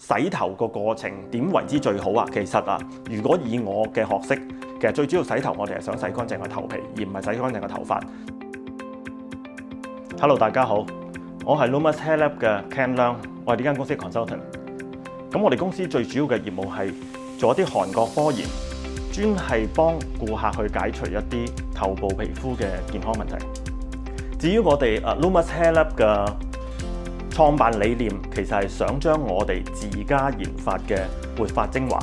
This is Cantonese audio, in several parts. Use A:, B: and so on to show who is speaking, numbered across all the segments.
A: 洗頭個過程點為之最好啊？其實啊，如果以我嘅學識，其實最主要洗頭我哋係想洗乾淨個頭皮，而唔係洗乾淨個頭髮。Hello， 大家好，我係 Lumus Hair Lab 嘅 Ken Leung， 我係呢間公司嘅 consultant。咁我哋公司最主要嘅業務係做一啲韓國科研，專係幫顧客去解除一啲頭部皮膚嘅健康問題。至於我哋Lumus Hair Lab 嘅創辦理念，其實係想將我哋自家研發嘅活髮精華，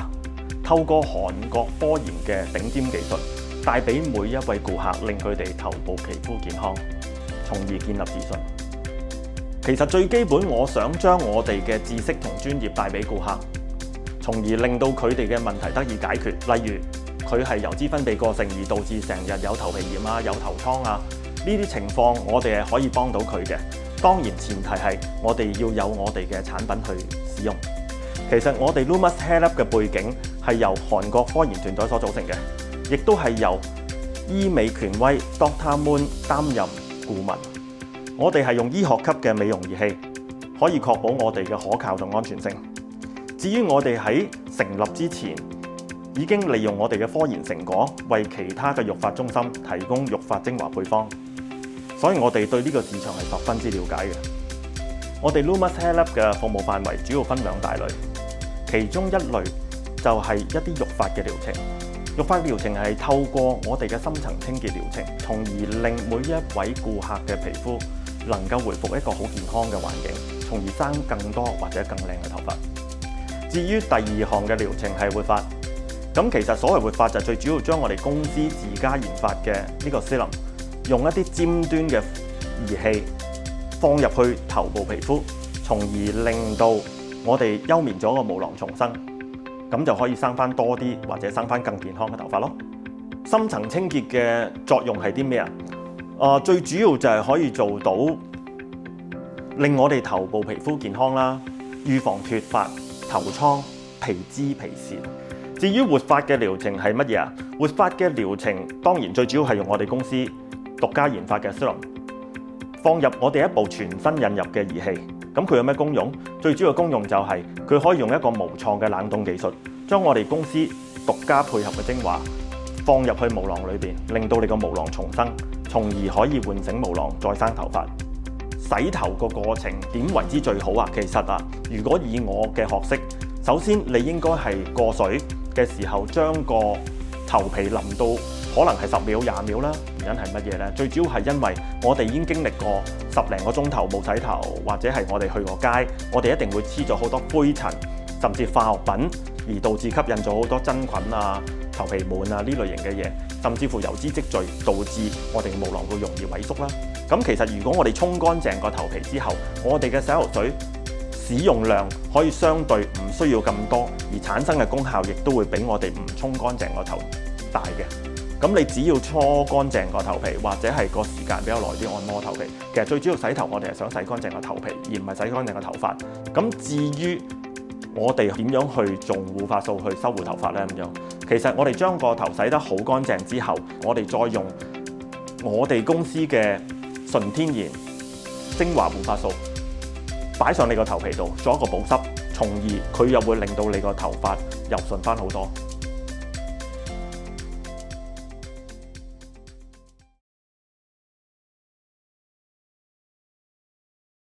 A: 透過韓國科研嘅頂尖技術，帶俾每一位顧客，令佢哋頭部皮膚健康，從而建立自信。其實最基本，我想將我哋嘅知識同專業帶俾顧客，從而令到佢哋嘅問題得以解決。例如佢係油脂分泌過剩而導致成日有頭皮炎啊、有頭瘡啊，呢啲情況我哋係可以幫到佢嘅。當然前提係我哋要有我哋嘅產品去使用。其實我哋 Lumus Hair Lab 嘅背景係由韓國科研團隊所組成嘅，亦都係由醫美權威 Dr. Moon 擔任顧問。我哋係用醫學級嘅美容儀器，可以確保我哋嘅可靠同安全性。至於我哋喺成立之前，已經利用我哋嘅科研成果，為其他嘅育髮中心提供育髮精華配方。所以我哋對呢個市場係十分之了解嘅。我哋 Lumus Hair Lab 嘅服務範圍主要分兩大類，其中一類就係一啲育髮嘅療程。育髮療程係透過我哋嘅深層清潔療程，從而令每一位顧客嘅皮膚能夠回復一個好健康嘅環境，從而生更多或者更靚嘅頭髮。至於第二項嘅療程係活髮，咁其實所謂活髮就最主要將我哋公司自家研發嘅呢個 serum，用一啲尖端嘅儀器放入去頭部皮膚，從而令到我哋休眠咗個毛囊重生，咁就可以生翻多啲或者生翻更健康嘅頭髮咯。深層清潔嘅作用係啲咩啊？最主要就係可以做到令我哋頭部皮膚健康啦，預防脫髮、頭瘡、皮脂皮屑。至於活髮嘅療程係乜嘢啊？活髮嘅療程當然最主要係用我哋公司獨家研發嘅 serum 放入我哋一部全新引入嘅儀器。咁佢有咩功用？最主要嘅功用就係佢可以用一個無創嘅冷凍技術，將我哋公司獨家配合嘅精華放入去毛囊裏邊，令到你個毛囊重生，從而可以喚醒毛囊再生頭髮。洗頭個過程點為之最好啊？其實啊，如果以我嘅學識，首先你應該係過水嘅時候，將個頭皮淋到可能係10秒、20秒啦。原因係乜嘢呢？最主要係因為我哋已經經歷過10零個鐘頭冇洗頭，或者係我哋去過街，我哋一定會黐咗好多灰塵，甚至化學品，而導致吸引咗好多真菌啊、頭皮蟎啊呢類型嘅嘢，甚至乎油脂積聚，導致我哋嘅毛囊會容易萎縮啦。咁其實如果我哋沖乾淨個頭皮之後，我哋嘅洗頭水使用量可以相對唔需要咁多，而產生嘅功效亦都會比我哋唔沖乾淨個頭大嘅。咁你只要搓乾淨個頭皮，或者係個時間比較耐啲按摩頭皮。其實最主要洗頭，我哋係想洗乾淨個頭皮，而唔係洗乾淨個頭髮。咁至於我哋點樣去做護髮素去修護頭髮呢？咁樣其實我哋將個頭洗得好乾淨之後，我哋再用我哋公司嘅純天然精華護髮素擺上你個頭皮度，做一個保濕，從而佢又會令到你個頭髮柔順翻好多。